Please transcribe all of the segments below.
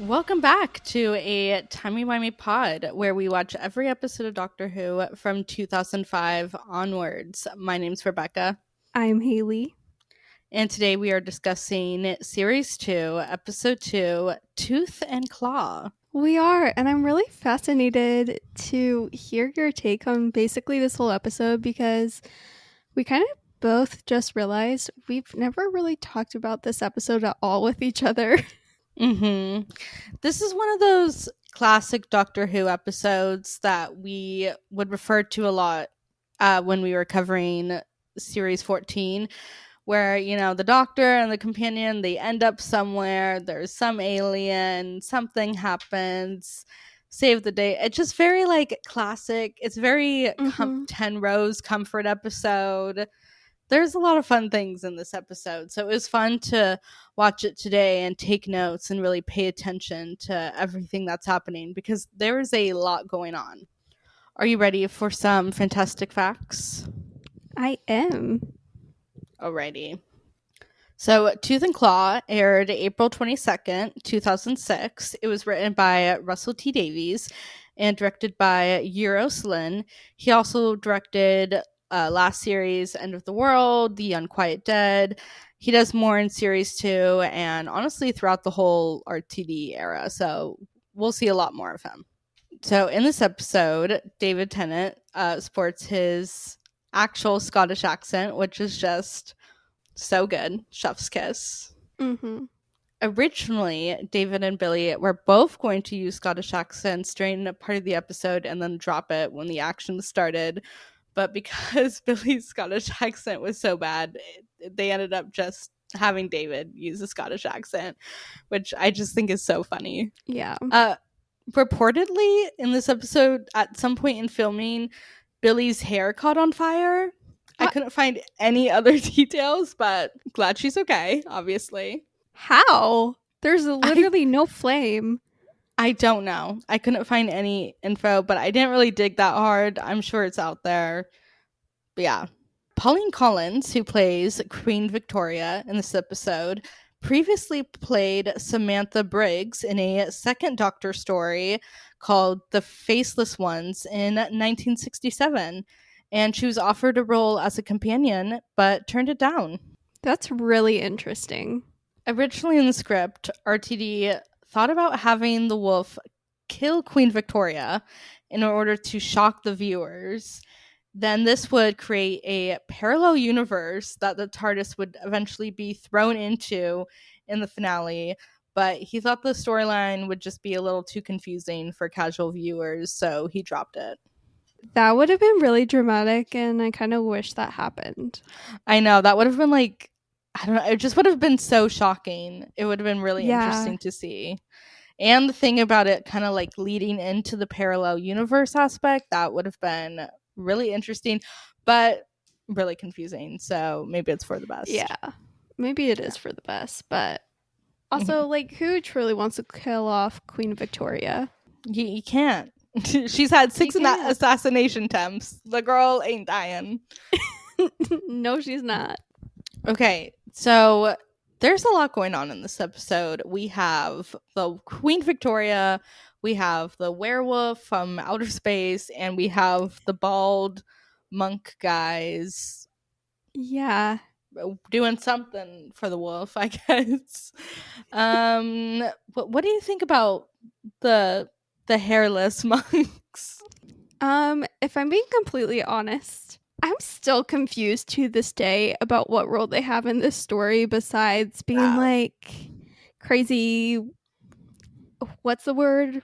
Welcome back to a Timey-Wimey pod where we watch every episode of Doctor Who from 2005 onwards. My name's Rebecca. I'm Haley. And today we are discussing Series 2, Episode 2, Tooth and Claw. We are, and I'm really fascinated to hear your take on basically this whole episode because we kind of both just realized we've never really talked about this episode at all with each other. Mm-hmm. This is one of those classic Doctor Who episodes that we would refer to a lot when we were covering Series 14, where, you know, the Doctor and the companion, they end up somewhere, there's some alien, something happens, save the day. It's just very, like, classic. It's very 10 Rose comfort episode. There's a lot of fun things in this episode, so it was fun to watch it today and take notes and really pay attention to everything that's happening because there is a lot going on. Are you ready for some fantastic facts? I am. Alrighty. So, Tooth and Claw aired April 22nd, 2006. It was written by Russell T. Davies and directed by Euros Lyn. He also directed last series, End of the World, The Unquiet Dead. He does more in Series 2 and honestly throughout the whole RTD era. So, we'll see a lot more of him. So, in this episode, David Tennant sports his actual Scottish accent, which is just so good. Chef's kiss. Mm-hmm. Originally, David and Billy were both going to use Scottish accents during a part of the episode and then drop it when the action started. But because Billy's Scottish accent was so bad, they ended up just having David use a Scottish accent, which I just think is so funny. Yeah. Reportedly, in this episode, at some point in filming, Billy's hair caught on fire. I couldn't find any other details, but glad she's okay, obviously. How? There's literally no flame. I don't know. I couldn't find any info, but I didn't really dig that hard. I'm sure it's out there. But yeah. Pauline Collins, who plays Queen Victoria in this episode, previously played Samantha Briggs in a second Doctor story called The Faceless Ones in 1967. And she was offered a role as a companion, but turned it down. That's really interesting. Originally in the script, RTD thought about having the wolf kill Queen Victoria in order to shock the viewers. Then this would create a parallel universe that the TARDIS would eventually be thrown into in the finale. But he thought the storyline would just be a little too confusing for casual viewers, so he dropped it. That would have been really dramatic, and I kind of wish that happened. I know, that would have been like, I don't know, it just would have been so shocking. It would have been really interesting to see. And the thing about it kind of like leading into the parallel universe aspect, that would have been really interesting, but really confusing. So maybe it's for the best. Yeah, maybe it is for the best, but also, like, who truly wants to kill off Queen Victoria? You can't. She's had 6 assassination attempts. The girl ain't dying. No, she's not. Okay, so there's a lot going on in this episode. We have the Queen Victoria, we have the werewolf from outer space, and we have the bald monk guys. Yeah. Doing something for the wolf, I guess. What do you think about the hairless monks? If I'm being completely honest, I'm still confused to this day about what role they have in this story besides being like crazy, what's the word?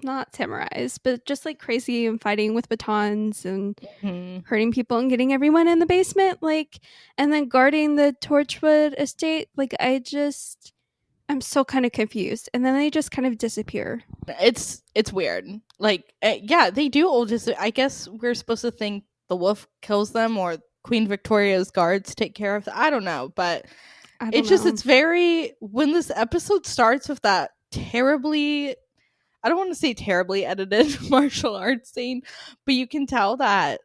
Not samurais, but just like crazy and fighting with batons and hurting people and getting everyone in the basement, like, and then guarding the Torchwood estate. Like, I'm so kind of confused, and then they just kind of disappear. It's weird. Like, yeah, they do all just. I guess we're supposed to think the wolf kills them or Queen Victoria's guards take care of them. I don't know, but it's very, when this episode starts with that terribly, I don't want to say terribly edited martial arts scene, but you can tell that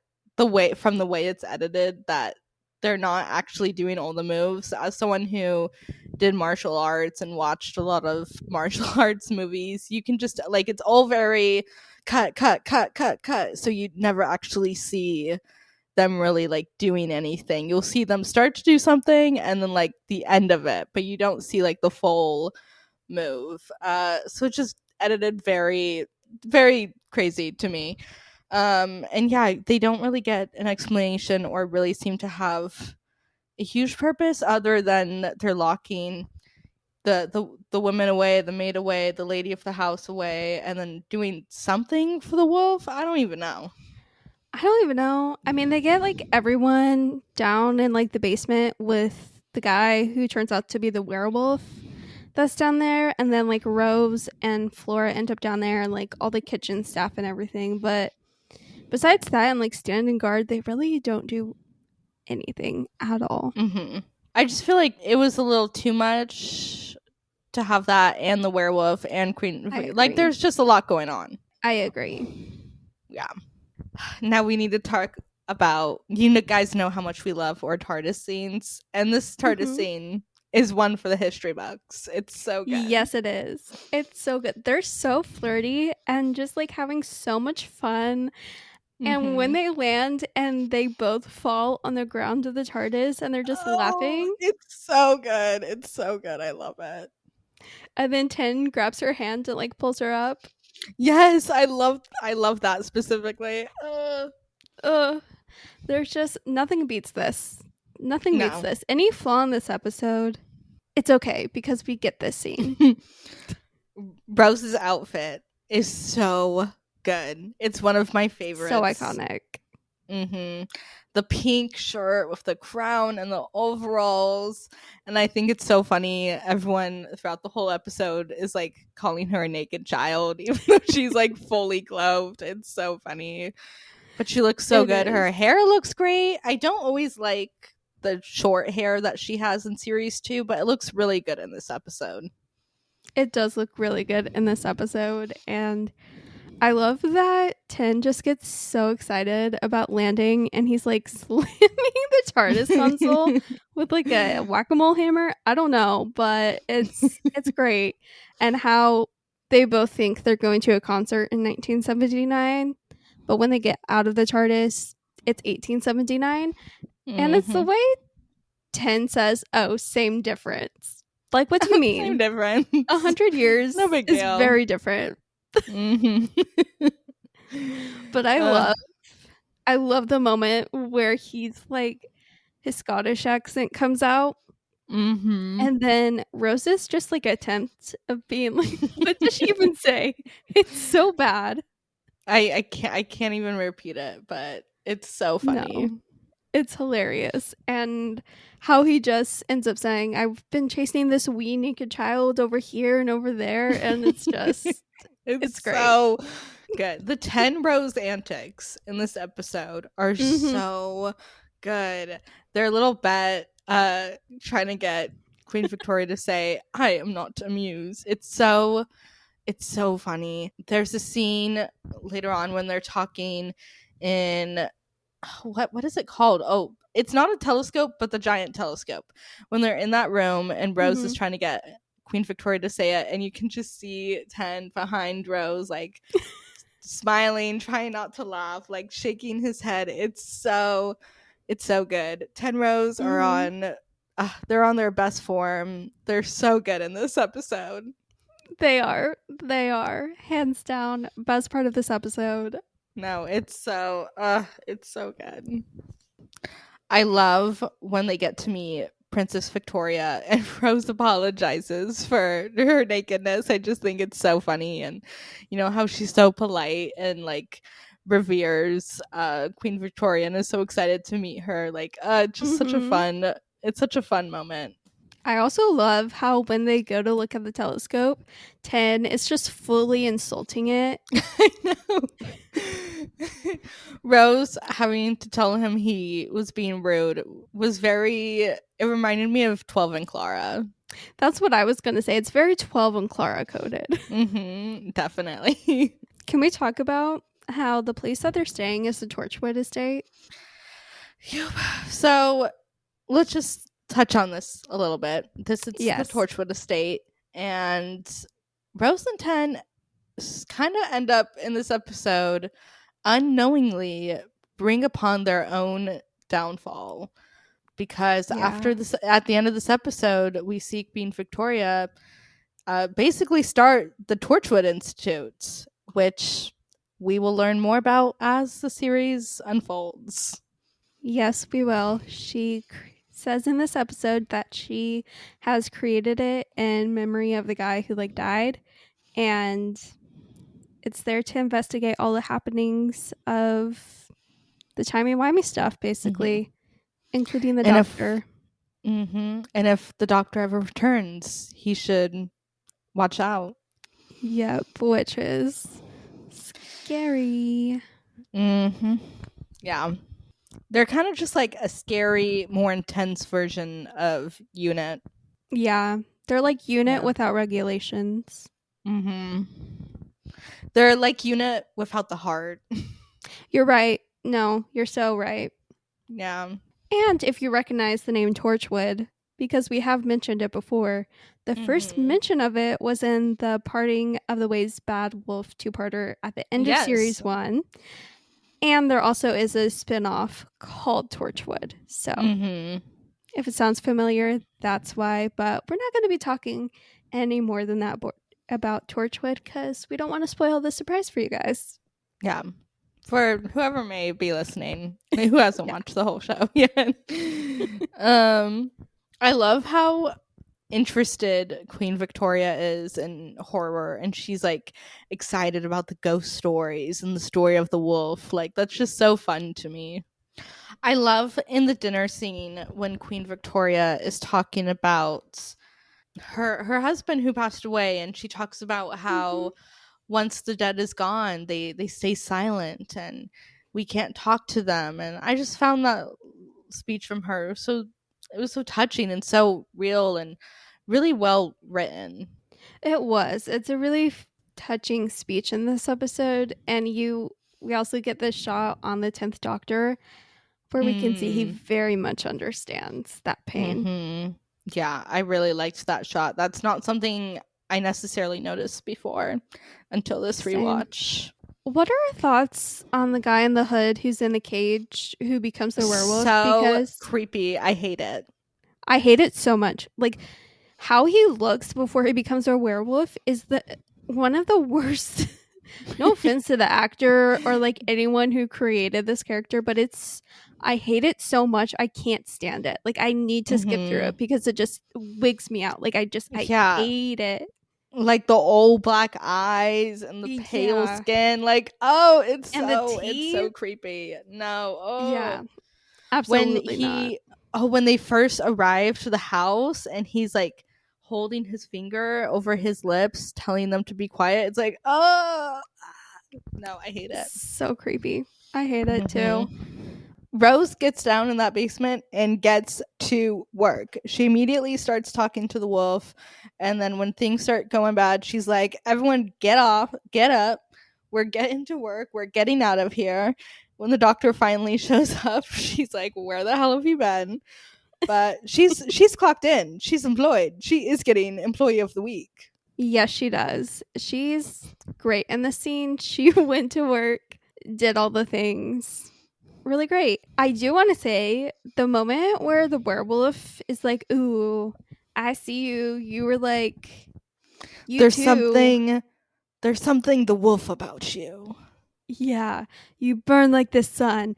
from the way it's edited that they're not actually doing all the moves. As someone who did martial arts and watched a lot of martial arts movies, you can just like it's all very cut, cut, cut, cut, cut. So you never actually see them really like doing anything. You'll see them start to do something and then like the end of it, but you don't see like the full move. So it's just edited very, very crazy to me. And yeah, they don't really get an explanation or really seem to have a huge purpose other than they're locking the women away, the maid away, the lady of the house away, and then doing something for the wolf. I don't even know. I don't even know. I mean, they get like everyone down in like the basement with the guy who turns out to be the werewolf that's down there, and then like Rose and Flora end up down there, and like all the kitchen staff and everything. But besides that, and like standing guard, they really don't do anything at all. I just feel like it was a little too much to have that and the werewolf and Queen. I Like, agree. there's just a lot going on. I agree. Yeah. Now we need to talk about, you guys know how much we love our TARDIS scenes, and this TARDIS Mhm. scene is one for the history books. It's so good. Yes, it is. It's so good. They're so flirty and just like having so much fun. And when they land and they both fall on the ground of the TARDIS and they're just Oh, laughing, it's so good. It's so good. I love it. and then 10 grabs her hand and like pulls her up. Yes, I love that specifically. Ugh. There's just nothing beats this. Nothing beats No. this. Any flaw in this episode, it's okay because we get this scene. Rose's outfit is so good. It's one of my favorites. So iconic. The pink shirt with the crown and the overalls. And I think it's so funny. Everyone throughout the whole episode is like calling her a naked child, even though she's like fully clothed. It's so funny. But she looks so It good. is. Her hair looks great. I don't always like the short hair that she has in series 2, but it looks really good in this episode. It does look really good in this episode. And I love that 10 just gets so excited about landing and he's like slamming the TARDIS console with like a whack-a-mole hammer. I don't know, but it's great. And how they both think they're going to a concert in 1979, but when they get out of the TARDIS, it's 1879. And it's the way 10 says, "Oh, same difference." Like, what do you mean? Same difference. 100 years No big is deal. very different. But I love the moment where he's like his Scottish accent comes out, and then Rose's just like attempt of being like, what does she even say? It's so bad. I can't even repeat it, but it's so funny. No, it's hilarious. And how he just ends up saying, I've been chasing this wee naked child over here and over there, and it's just it's great. So good. The 10 Rose antics in this episode are so good. Their little bet trying to get Queen Victoria to say, I am not amused. It's so funny. There's a scene later on when they're talking in what is it called? Oh, it's not a telescope, but the giant telescope. When they're in that room and Rose is trying to get Queen Victoria to say it, and you can just see 10 behind Rose, like smiling, trying not to laugh, like shaking his head. It's so good. 10 Rose are on they're on their best form. They're so good in this episode. They are hands down best part of this episode. No, it's so good. I love when they get to meet Princess Victoria and Rose apologizes for her nakedness. I just think it's so funny, and you know how she's so polite and like reveres Queen Victoria and is so excited to meet her. Like just such a fun moment. I also love how when they go to look at the telescope, 10 is just fully insulting it. I know. Rose having to tell him he was being rude was it reminded me of 12 and Clara. That's what I was going to say. It's very 12 and Clara coded. Definitely. Can we talk about how the place that they're staying is the Torchwood estate? So let's just touch on this a little bit. It's the Yes. Torchwood estate, and Rose and Ten kind of end up in this episode unknowingly bring upon their own downfall, because Yeah. after this, at the end of this episode, we see Queen Victoria basically start the Torchwood Institute, which we will learn more about as the series unfolds. Yes, we will. Says in this episode that she has created it in memory of the guy who like died, and it's there to investigate all the happenings of the timey-wimey stuff, Mm-hmm. basically, including the And if doctor. and if the doctor ever returns, he should watch out. Yep, which is scary. Mm-hmm. Yeah, they're kind of just like a scary, more intense version of Unit. Yeah, they're like unit Yeah. without regulations. Mm-hmm. They're like Unit without the heart. You're right. No, you're so right. Yeah. And if you recognize the name Torchwood, because we have mentioned it before, the first Mm-hmm. mention of it was in the Parting of the Ways Bad Wolf two-parter at the end of Yes. series 1. And there also is a spin-off called Torchwood. So Mm-hmm. if it sounds familiar, that's why. But we're not going to be talking any more than that about Torchwood because we don't want to spoil the surprise for you guys. Yeah. For whoever may be listening, who hasn't Yeah. watched the whole show yet. I love how interested Queen Victoria is in horror, and she's like excited about the ghost stories and the story of the wolf. Like, that's just so fun to me. I love in the dinner scene when Queen Victoria is talking about her husband who passed away, and she talks about Mm-hmm. how once the dead is gone, they stay silent and we can't talk to them. And I just found that speech from her so, it was so touching and so real and really well written. It was. It's a really touching speech in this episode, and we also get this shot on the 10th Doctor where we can see he Mm. very much understands that pain. Mm-hmm. Yeah, I really liked that shot. That's not something I necessarily noticed before until this Same. rewatch. What are our thoughts on the guy in the hood who's in the cage who becomes the werewolf? So Because creepy. I hate it. I hate it so much. Like how he looks before he becomes a werewolf is the one of the worst. No offense to the actor or like anyone who created this character, but I hate it so much I can't stand it. Like I need to skip through Mm-hmm. it because it just wigs me out. Like I Yeah, hate it. like the old black eyes and the pale Yeah. skin. Like, oh, And the it's tea? so creepy. No. Oh, Yeah. when Absolutely not. he when they first arrive to the house and he's like holding his finger over his lips telling them to be quiet, it's like, oh, no, I hate it. So creepy. I hate it too. Mm-hmm. Rose gets down in that basement and gets to work. She immediately starts talking to the wolf, and then when things start going bad, she's like, everyone get off, get up, we're getting to work, we're getting out of here. When the doctor finally shows up, she's like, where the hell have you been? But she's clocked in, she's employed, she is getting employee of the week. Yes, she does. She's great. In the scene, she went to work, did all the things. Really great. I do want to say the moment where the werewolf is like, "Ooh, I see you." You were like, "You there's too." something there's something the wolf about you. Yeah, you burn like the sun.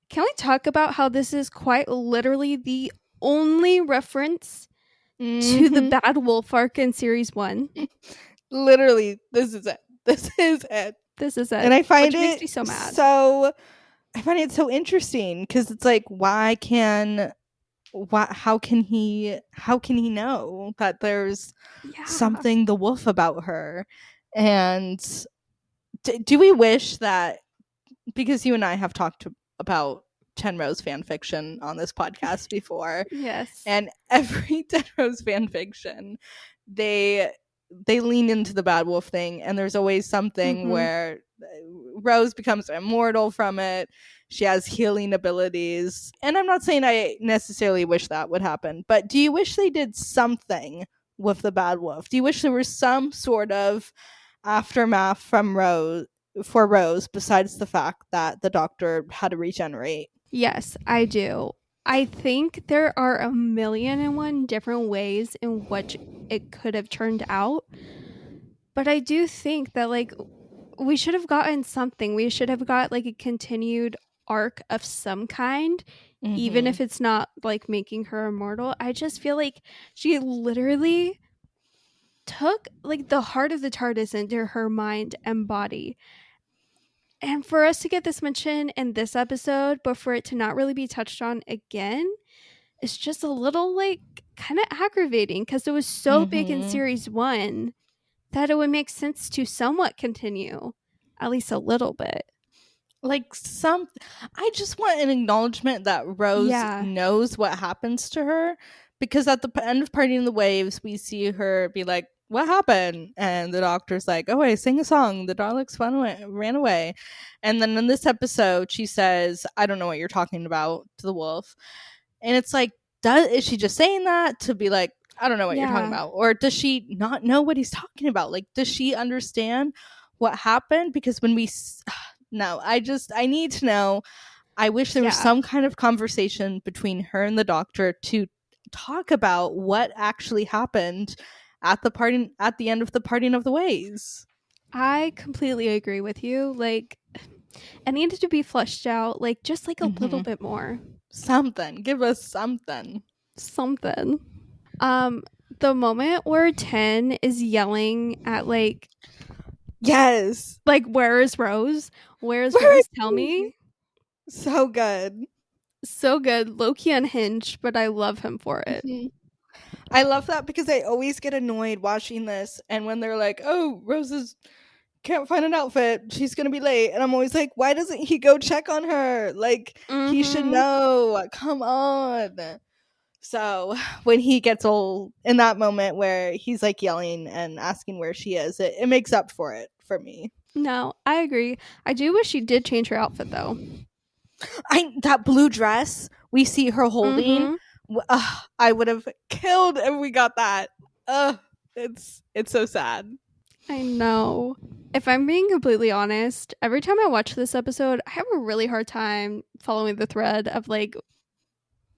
Can we talk about how this is quite literally the only reference to the Mm-hmm. bad wolf arc in series 1? Literally, this is it. This is it. This is And it, I find which makes it me so mad. so I find it so interesting because it's like, how can he know that there's Yeah. something the wolf about her? And do we wish that, because you and I have talked about Tenrose fan fiction on this podcast before, Yes. and every Tenrose fan fiction, they lean into the bad wolf thing, and there's always something Mhm. where Rose becomes immortal from it. She has healing abilities. And I'm not saying I necessarily wish that would happen, but do you wish they did something with the bad wolf? Do you wish there was some sort of aftermath from Rose for Rose besides the fact that the doctor had to regenerate? Yes, I do. I think there are a million and one different ways in which it could have turned out. But I do think that, like, we should have gotten something. We should have got, like, a continued arc of some kind, even Mm-hmm. if it's not, like, making her immortal. I just feel like she literally took, like, the heart of the TARDIS into her mind and body. And for us to get this mention in this episode, but for it to not really be touched on again, it's just a little, like, kind of aggravating because it was so big in Mm-hmm. series one that it would make sense to somewhat continue, at least a little bit. Like some I just want an acknowledgement that Rose Yeah. knows what happens to her, because at the end of Parting the Waves we see her be like, what happened? And the doctor's like, oh, I sang a song, the Daleks ran away. And then in this episode she says, I don't know what you're talking about, to the wolf. And it's like, is she just saying that to be like, I don't know what you're talking Yeah. about? Or does she not know what he's talking about? Like, does she understand what happened? Because when we no, I need to know. I wish there was Yeah. some kind of conversation between her and the doctor to talk about what actually happened at the end of the Parting of the Ways. I completely agree with you. Like, it needed to be fleshed out, like, just like a little Hmm. bit more. Something. Give us something. Something. Um, the moment where 10 is yelling at, Yes. where is Rose? Where is Where is Rose? Tell he? me. So good. So good. Low-key unhinged, but I love him for it. Mhm. I love that because I always get annoyed watching this, and when they're like, "Oh, Rose's can't find an outfit. She's gonna be late," and I'm always like, "Why doesn't he go check on her? Like, he should Mm-hmm. know. Come on." So when he gets old in that moment where he's like yelling and asking where she is, it makes up for it for me. No, I agree. I do wish she did change her outfit though. I that blue dress we see her holding, Mm-hmm. I would have killed if we got that. It's so sad. I know. If I'm being completely honest, every time I watch this episode, I have a really hard time following the thread of, like,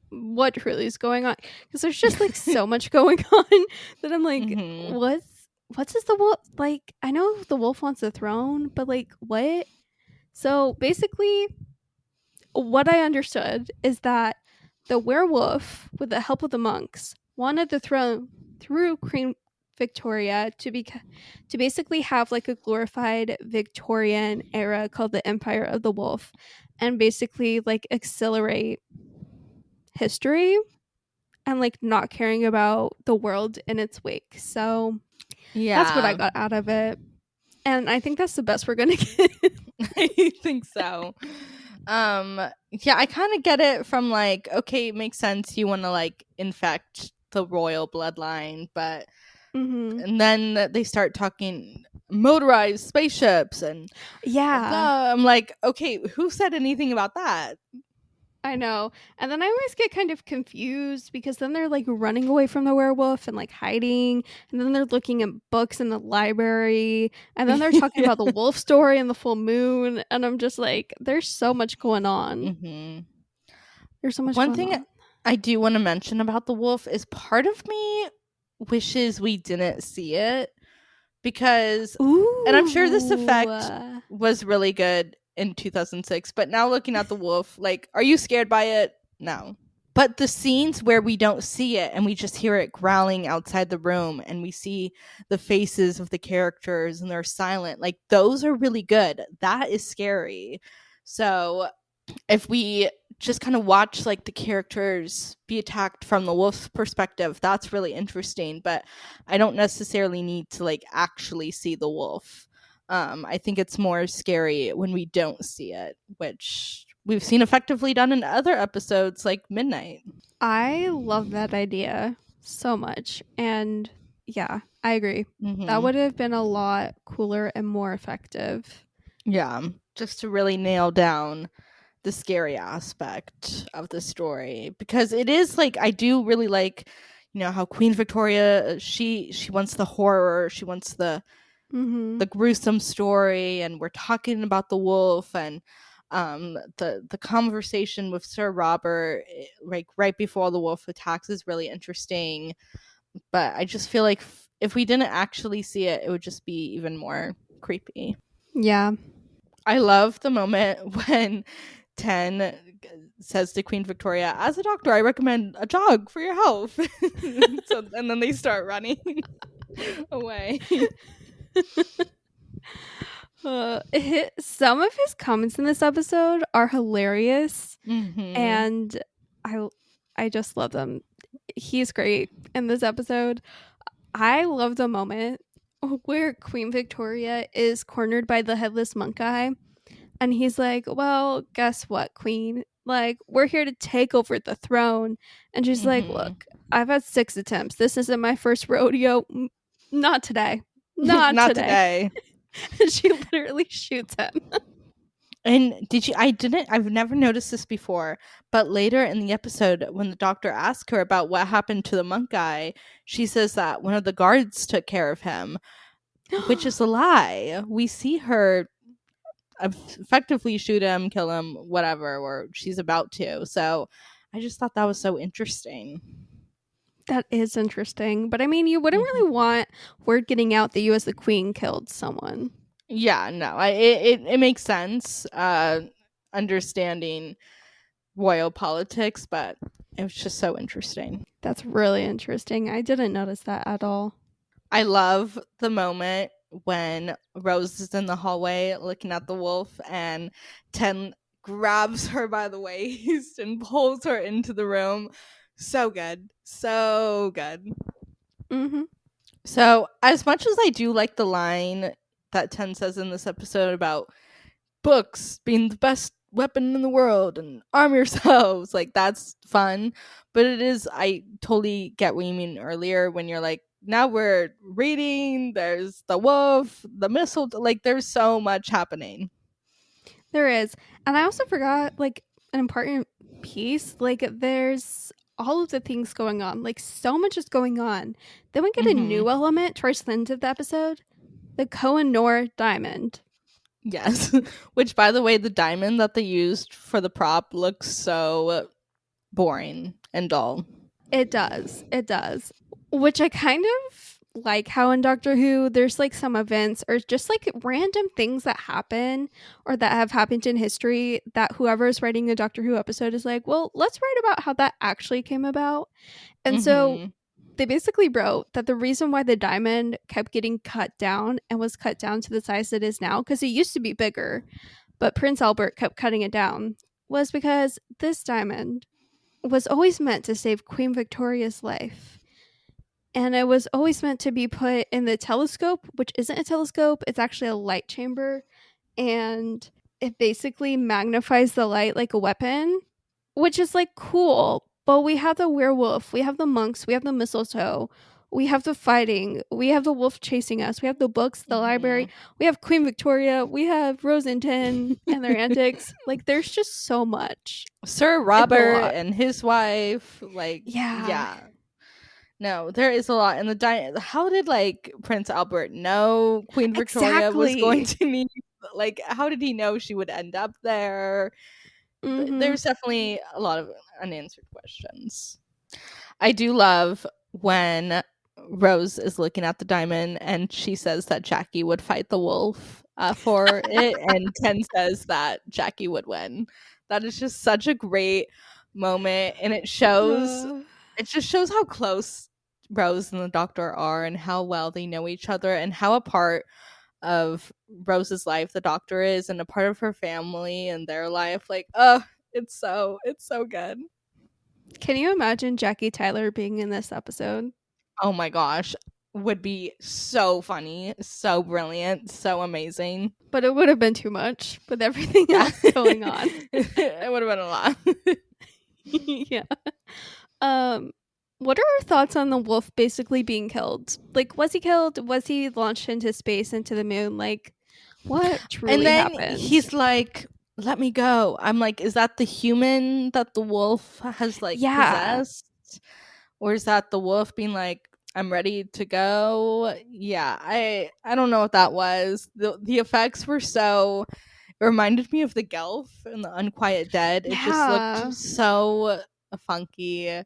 what really is going on, because there's just, like, so much going on that I'm like, Hmm. what's is the wolf, like, I know the wolf wants the throne, but, like, what? So basically, what I understood is that the werewolf, with the help of the monks, wanted the throne through Queen Victoria to basically have, like, a glorified Victorian era called the Empire of the Wolf, and basically, like, accelerate history and, like, not caring about the world in its wake. So that's what I Yeah, got out of it, and I think that's the best we're gonna get. I think so. Yeah, I kind of get it from like, okay, it makes sense. You want to like infect the royal bloodline, but Mm-hmm. and then they start talking motorized spaceships and Yeah. blah. I'm like, okay, who said anything about that? I know. And then I always get kind of confused because then they're, like, running away from the werewolf and, like, hiding. And then they're looking at books in the library. And then they're talking Yeah. about the wolf story and the full moon. And I'm just like, there's so much going on. Hmm. There's so much One going thing on. I do want to mention about the wolf is part of me wishes we didn't see it, because, and I'm sure this Ooh. effect was really good in 2006, but now looking at the wolf, like, are you scared by it? No. But the scenes where we don't see it and we just hear it growling outside the room and we see the faces of the characters and they're silent, like, those are really good. That is scary. So if we just kind of watch like the characters be attacked from the wolf's perspective, that's really interesting, but I don't necessarily need to like actually see the wolf. I think it's more scary when we don't see it, which we've seen effectively done in other episodes like Midnight. I love that idea so much. And yeah, I agree. That Hmm. would have been a lot cooler and more effective. Yeah, just to really nail down the scary aspect of the story, because it is like, I do really like, how Queen Victoria, she wants the horror, she wants Mm-hmm. the gruesome story, and we're talking about the wolf, and the conversation with Sir Robert, like right before the wolf attacks, is really interesting. But I just feel like if we didn't actually see it, it would just be even more creepy. Yeah. I love the moment when 10 says to Queen Victoria, "As a doctor, I recommend a jog for your health." So, and then they start running away. Some of his comments in this episode are hilarious, Hmm. and I I just love them. He's great in this episode. I love the moment where Queen Victoria is cornered by the headless monk guy, and he's like, "Well, guess what, Queen? Like, we're here to take over the throne." And she's like, Hmm. "Look, I've had 6 attempts. This isn't my first rodeo. Not today. Not Not today." today. And she literally shoots him. And did you? I've never noticed this before, but later in the episode, when the doctor asks her about what happened to the monk guy, she says that one of the guards took care of him, which is a lie. We see her effectively shoot him, kill him, whatever, or she's about to. So I just thought that was so interesting. That is interesting. But I mean, you wouldn't Hmm. really want word getting out that you as the queen killed someone. Yeah, no, it makes sense. Understanding royal politics, but it was just so interesting. That's really interesting. I didn't notice that at all. I love the moment when Rose is in the hallway looking at the wolf, and Ten grabs her by the waist and pulls her into the room. So good. So good. Mm-hmm. So, as much as I do like the line that Ten says in this episode about books being the best weapon in the world and arm yourselves, like that's fun, but it is, I totally get what you mean earlier when you're like, now we're reading, there's the wolf, the missile, like there's so much happening. There is. And I also forgot, like, an important piece. Like, there's all of the things going on. Like, so much is going on. Then we get a Hmm. new element towards the end of the episode, the Koh-i-Noor diamond. Yes. Which, by the way, the diamond that they used for the prop looks so boring and dull. It does. It does. Which I kind of like how in Doctor Who there's like some events or just like random things that happen or that have happened in history that whoever is writing a Doctor Who episode is like, well, let's write about how that actually came about. And so Hmm. they basically wrote that the reason why the diamond kept getting cut down and was cut down to the size it is now, because it used to be bigger, but Prince Albert kept cutting it down, was because this diamond was always meant to save Queen Victoria's life. And it was always meant to be put in the telescope, which isn't a telescope, it's actually a light chamber. And it basically magnifies the light like a weapon, which is like cool. But we have the werewolf, we have the monks, we have the mistletoe, we have the fighting, we have the wolf chasing us, we have the books, the library, Hmm. we have Queen Victoria, we have Rosington and their antics. Like, there's just so much. Sir It's a Robert lot. and his wife, like, Yeah, yeah. No, there is a lot. And how did like Prince Albert know Queen Victoria was going exactly. to need, like, how did he know she would end up there? Mm-hmm. There's definitely a lot of unanswered questions. I do love when Rose is looking at the diamond and she says that Jackie would fight the wolf for it, and Ken says that Jackie would win. That is just such a great moment, and Uh, it just shows how close Rose and the doctor are, and how well they know each other, and how a part of Rose's life the doctor is, and a part of her family and their life. Like, it's so good. can you imagine Jackie Tyler being in this episode? Oh my gosh, would be so funny, so brilliant, so amazing. But it would have been too much with everything Yeah. else going on. It would have been a lot. Yeah. Um, what are our thoughts on the wolf basically being killed? Like, was he killed? Was he launched into space, into the moon? Like, What And truly then happened? he's like, let me go. I'm like, is that the human that the wolf has like Yeah. possessed? Or is that the wolf being like, I'm ready to go? Yeah, I don't know what that was. The effects were so, it reminded me of the Gelf in the Unquiet Dead. It just looked Yeah. so funky.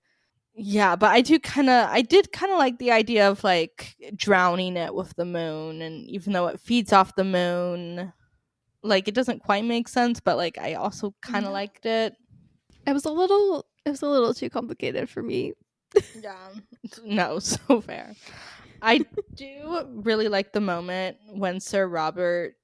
Yeah, but I did kind of like the idea of like drowning it with the moon, and even though it feeds off the moon, like it doesn't quite make sense, but like I also kind of No. liked it. It was a little too complicated for me. Yeah, no, so fair. I do really like the moment when Sir Robert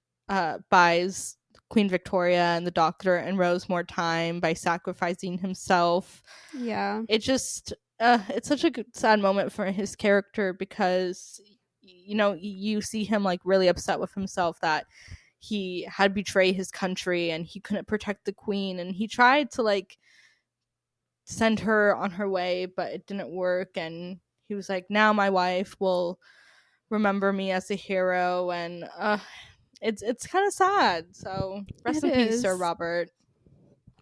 buys Queen Victoria and the Doctor and Rose more time by sacrificing himself. Yeah. It just it's such a good, sad moment for his character because you know you see him like really upset with himself that he had betrayed his country and he couldn't protect the queen, and he tried to like send her on her way but it didn't work, and he was like, now my wife will remember me as a hero, and it's kind of sad. So rest It in peace, Sir is. Robert.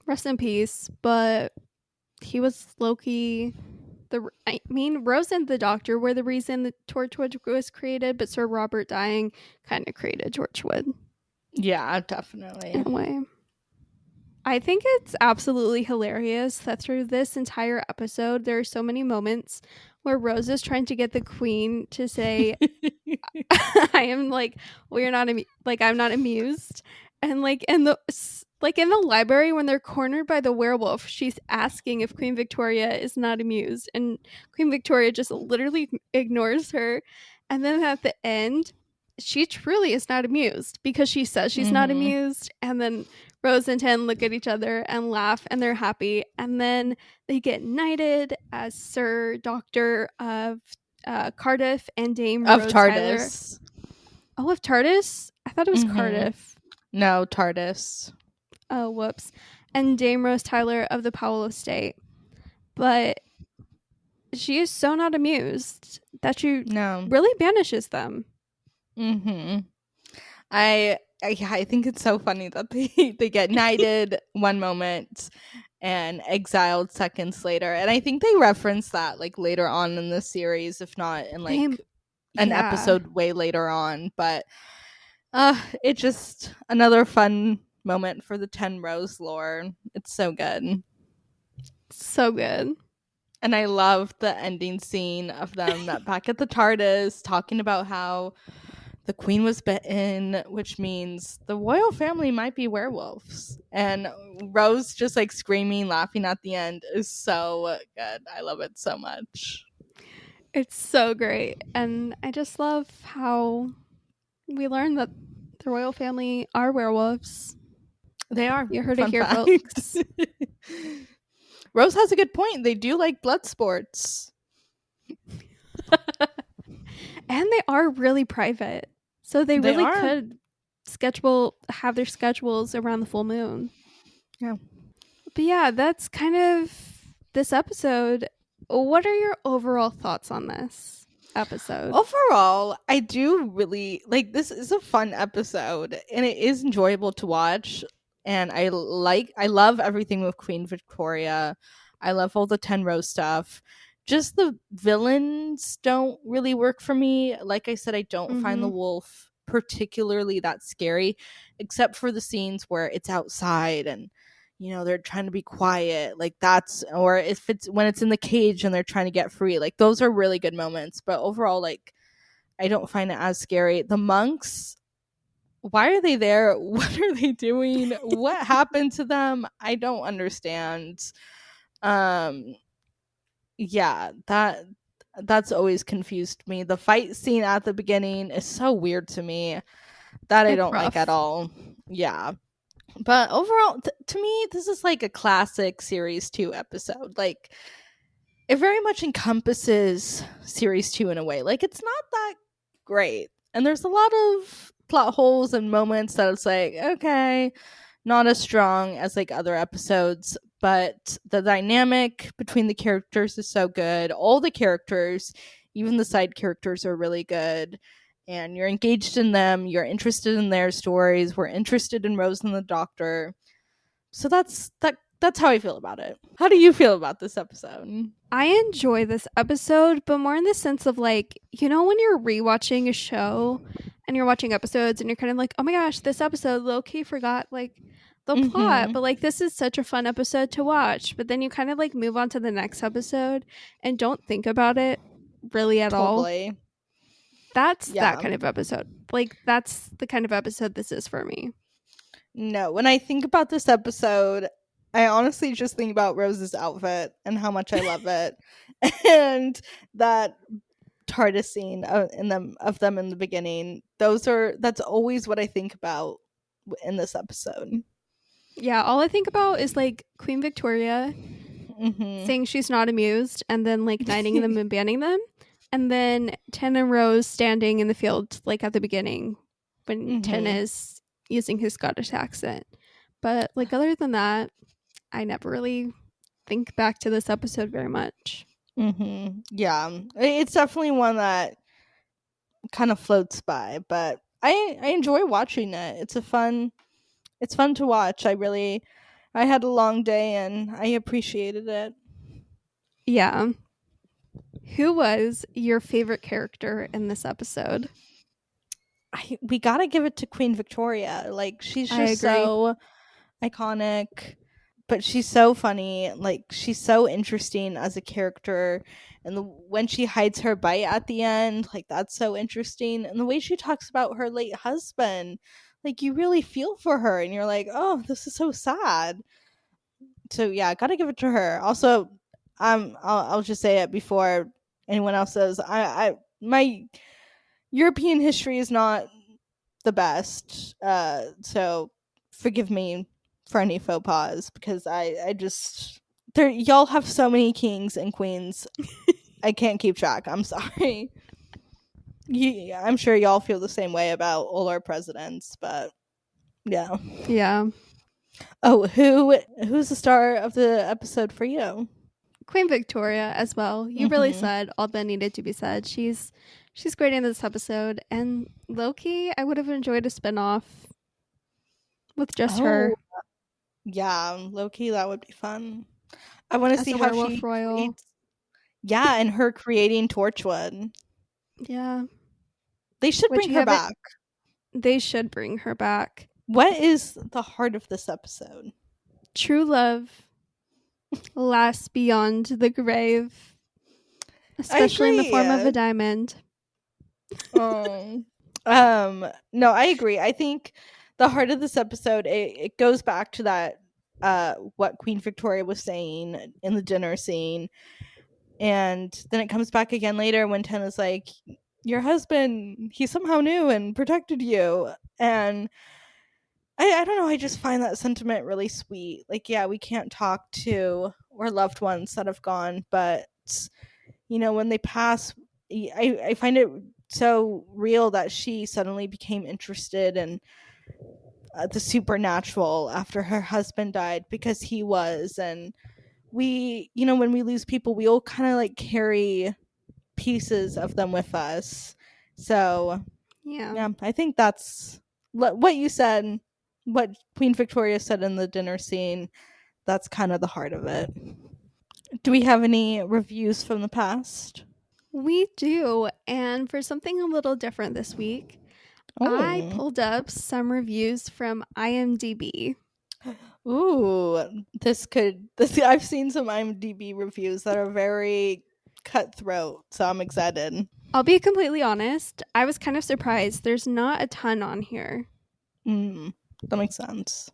Rest in peace, but he was Loki. I mean, Rose and the Doctor were the reason the Torchwood was created, but Sir Robert dying kind of created Torchwood Yeah, in definitely. a way. I think it's absolutely hilarious that through this entire episode, there are so many moments where Rose is trying to get the Queen to say, I am like, we're not like, I'm not amused. And like in the library when they're cornered by the werewolf, she's asking if Queen Victoria is not amused, and Queen Victoria just literally ignores her. And then at the end, she truly is not amused because she says she's not Hmm. amused, and then Rose and Ten look at each other and laugh, and they're happy. And then they get knighted as Sir Doctor of Cardiff and Dame Of Rose Tyler. TARDIS. Oh, of TARDIS? I thought it was Hmm. Cardiff. No, TARDIS. Oh, whoops. And Dame Rose Tyler of the Powell estate. But she is so not amused that she No. really banishes them. Hmm. I think it's so funny that they get knighted one moment and exiled seconds later, and I think they reference that like later on in the series, if not in They, like an yeah, episode way later on. But it's just another fun moment for the Ten Rose lore. It's so good. so good. And I love the ending scene of them back at the TARDIS talking about how the queen was bitten, which means the royal family might be werewolves. And Rose just like screaming, laughing at the end is so good. I love it so much. It's so great. And I just love how we learn that the royal family are werewolves. They are. You heard it Fun here, fact. folks. Rose has a good point. They do like blood sports. And they are really private. So they They really are. could have their schedules around the full moon. Yeah. But yeah, that's kind of this episode. What are your overall thoughts on this episode? Overall, I do really like, this is a fun episode and it is enjoyable to watch, and I love everything with Queen Victoria. I love all the Ten Rose stuff. Just the villains don't really work for me. Like I said, I don't find the Mm-hmm. wolf particularly that scary, except for the scenes where it's outside and they're trying to be quiet, like that's, or if it's when it's in the cage and they're trying to get free, like those are really good moments. But overall, like, I don't find it as scary. The monks, why are they there? What are they doing? What happened to them? I don't understand. um yeah, that's always confused me. The fight scene at the beginning is so weird to me, that I It's don't like at rough. all. Yeah. But overall, to me, this is like a classic series 2 episode. Like, it very much encompasses series 2 in a way. Like, it's not that great. And there's a lot of plot holes and moments that it's like, okay, not as strong as like other episodes, but the dynamic between the characters is so good. All the characters, even the side characters, are really good. and you're engaged in them, you're interested in their stories, we're interested in Rose and the Doctor. So that's how I feel about it. How do you feel about this episode? I enjoy this episode, but more in the sense of like, when you're rewatching a show and you're watching episodes and you're kind of like, oh my gosh, this episode low key forgot like the plot, but Mhm. like this is such a fun episode to watch. But then you kind of like move on to the next episode and don't think about it really at all. Totally. That's that Yeah. kind of episode. Like that's the kind of episode this is for me. No, when I think about this episode, I honestly just think about Rose's outfit and how much I love it. And that TARDIS scene of them in the beginning. That's always what I think about in this episode. Yeah, all I think about is like Queen Victoria Mhm. saying she's not amused and then like knighting them and banning them. And then Ten and Rose standing in the field like at the beginning when Ten Mhm. is using his Scottish accent. But like other than that, I never really think back to this episode very much. Mhm. Yeah. It's definitely one that kind of floats by, but I enjoy watching it. It's fun to watch. I had a long day and I appreciated it. Yeah. Who was your favorite character in this episode? We got to give it to Queen Victoria. Like she's I just agree. so iconic, but she's so funny. Like she's so interesting as a character, and when she hides her bite at the end, like that's so interesting. And the way she talks about her late husband, like you really feel for her, and you're like, oh, this is so sad. So yeah, gotta give it to her. Also, I'll just say it before anyone else says. My European history is not the best. So forgive me for any faux pas because I just there y'all have so many kings and queens. I can't keep track. I'm sorry. I'm sure y'all feel the same way about all our presidents, but yeah. Yeah. Oh, who's the star of the episode for you? Queen Victoria as well. You really Mm-hmm. said all that needed to be said. She's great in this episode, and Loki, I would have enjoyed a spinoff with just Oh, her yeah, Loki. That would be fun. I want to as see a how werewolf she royal. creates. Yeah, and her creating Torchwood. Yeah, They should which bring you her haven't. back. They should bring her back. What is the heart of this episode? True love lasts beyond the grave, I especially in the agree. form of a diamond. Um, no, I agree. I think the heart of this episode it goes back to that what Queen Victoria was saying in the dinner scene, and then it comes back again later when Ten is like, "Your husband, he somehow knew and protected you," and I don't know. I just find that sentiment really sweet. Like, yeah, we can't talk to our loved ones that have gone, but when they pass, I find it so real that she suddenly became interested in the supernatural after her husband died because he was. And when we lose people, we all kind of like carry pieces of them with us. So, Yeah. yeah, I think that's what you said, what Queen Victoria said in the dinner scene. That's kind of the heart of it. Do we have any reviews from the past? We do. And for something a little different this week, I Oh, pulled up some reviews from IMDb. ooh, this. I've seen some IMDb reviews that are very cutthroat, so I'm excited. I'll be completely honest, I was kind of surprised. There's not a ton on here. Mm, that makes sense.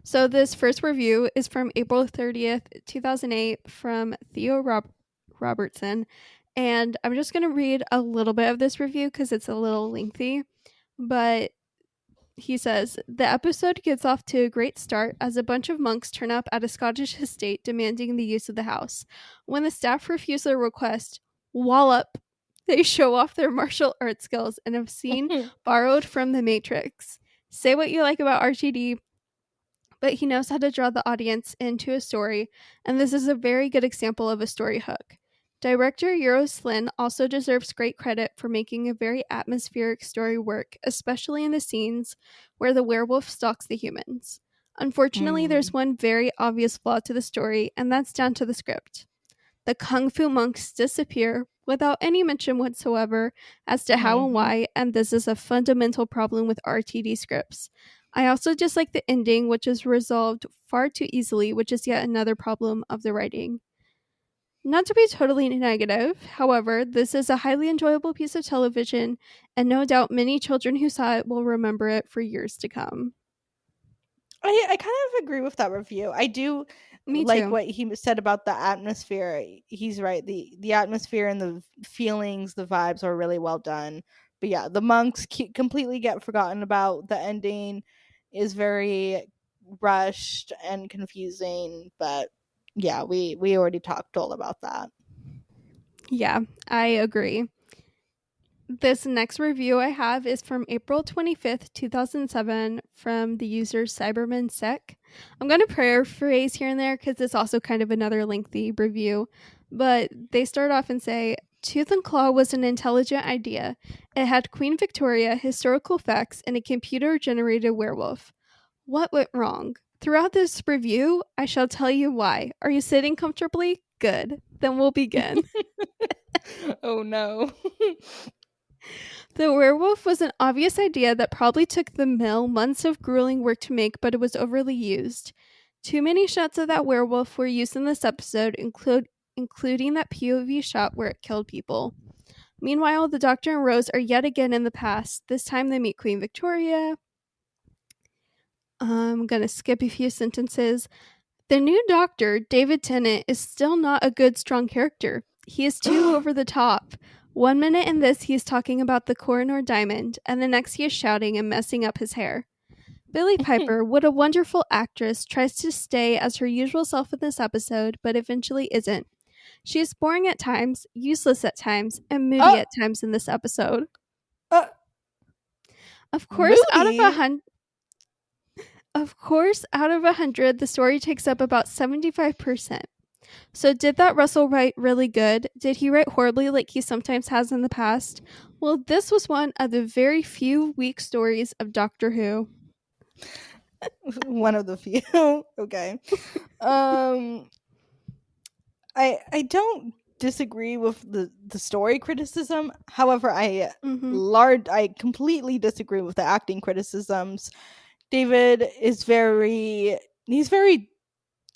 So, this first review is from April 30th, 2008, from Theo Robertson. And I'm just going to read a little bit of this review because it's a little lengthy. But he says the episode gets off to a great start as a bunch of monks turn up at a Scottish estate demanding the use of the house. When the staff refuse their request, wallop, they show off their martial arts skills and a scene borrowed from The Matrix. Say what you like about RTD, but he knows how to draw the audience into a story, and this is a very good example of a story hook. Director Euros Lynn also deserves great credit for making a very atmospheric story work, especially in the scenes where the werewolf stalks the humans. Unfortunately, there's one very obvious flaw to the story, and that's down to the script. The Kung Fu monks disappear without any mention whatsoever as to how and why, and this is a fundamental problem with RTD scripts. I also dislike the ending, which is resolved far too easily, which is yet another problem of the writing. Not to be totally negative, however, this is a highly enjoyable piece of television, and no doubt many children who saw it will remember it for years to come. I kind of agree with that review. I do Me like too. what he said about the atmosphere. He's right. The atmosphere and the feelings, the vibes are really well done. But yeah, the monks completely get forgotten about. The ending is very rushed and confusing, but yeah, we already talked all about that. Yeah, I agree. This next review I have is from April 25th, 2007, from the user CybermanSec. I'm going to paraphrase here and there because it's also kind of another lengthy review, but they start off and say, Tooth and Claw was an intelligent idea. It had Queen Victoria, historical facts, and a computer generated werewolf. What went wrong? Throughout this review, I shall tell you why. Are you sitting comfortably? Good. Then we'll begin. Oh no. The werewolf was an obvious idea that probably took the mill months of grueling work to make, but it was overly used. Too many shots of that werewolf were used in this episode, including that POV shot where it killed people. Meanwhile, the Doctor and Rose are yet again in the past. This time they meet Queen Victoria. I'm going to skip a few sentences. The new Doctor, David Tennant, is still not a good, strong character. He is too over the top. 1 minute in this, he is talking about the Kohinoor diamond, and the next he is shouting and messing up his hair. Billie Piper, what a wonderful actress, tries to stay as her usual self in this episode, but eventually isn't. She is boring at times, useless at times, and moody uh, at times in this episode. uh Of course, Moody. out of 100, the story takes up about 75%. So did that Russell write really good? Did he write horribly like he sometimes has in the past? Well, this was one of the very few weak stories of Doctor Who. One of the few. Okay. Um I don't disagree with the story criticism. However, Mm-hmm. I completely disagree with the acting criticisms. David is he's very,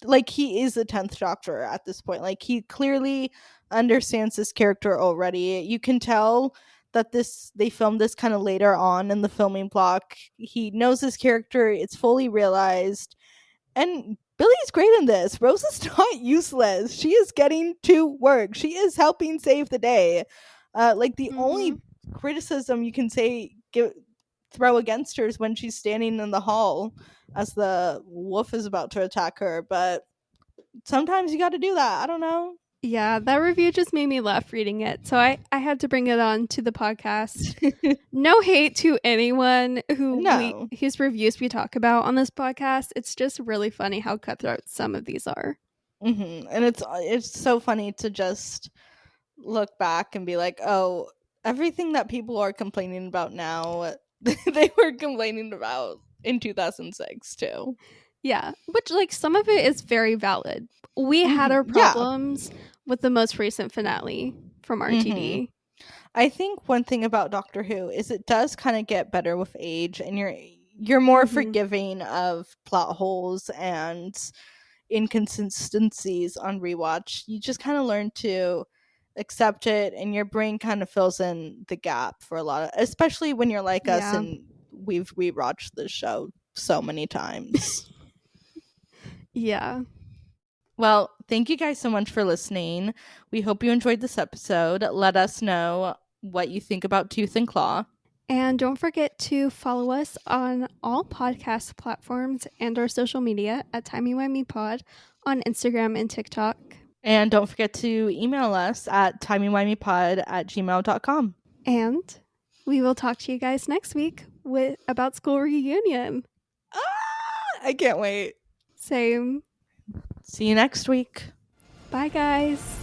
like, he is a 10th Doctor at this point. Like, he clearly understands this character already. You can tell that they filmed this kind of later on in the filming block. He knows his character, it's fully realized. And Billy's great in this. Rose is not useless. She is getting to work. She is helping save the day. Like, the Mm-hmm. only criticism you can throw against her is when she's standing in the hall as the wolf is about to attack her. But sometimes you got to do that. I don't know. Yeah, that review just made me laugh reading it. So I had to bring it on to the podcast. No hate to anyone No. whose reviews we talk about on this podcast. It's just really funny how cutthroat some of these are. And it's so funny to just look back and be like, oh, everything that people are complaining about now, they were complaining about in 2006 too. Yeah, which like some of it is very valid. We had our Yeah. problems with the most recent finale from hmm RTD. I think one thing about Doctor Who is it does kind of get better with age, and you're more Mm-hmm. forgiving of plot holes and inconsistencies on rewatch. You just kind of learn to accept it, and your brain kind of fills in the gap for a lot of, especially when you're like us Yeah. and we've rewatched the show so many times. Yeah. Well, thank you guys so much for listening. We hope you enjoyed this episode. Let us know what you think about Tooth and Claw. And don't forget to follow us on all podcast platforms and our social media at TimeyWimeyPod on Instagram and TikTok. And don't forget to email us at timeyimeypod@gmail.com. And we will talk to you guys next week about school reunion. I can't wait. Same. See you next week. Bye, guys.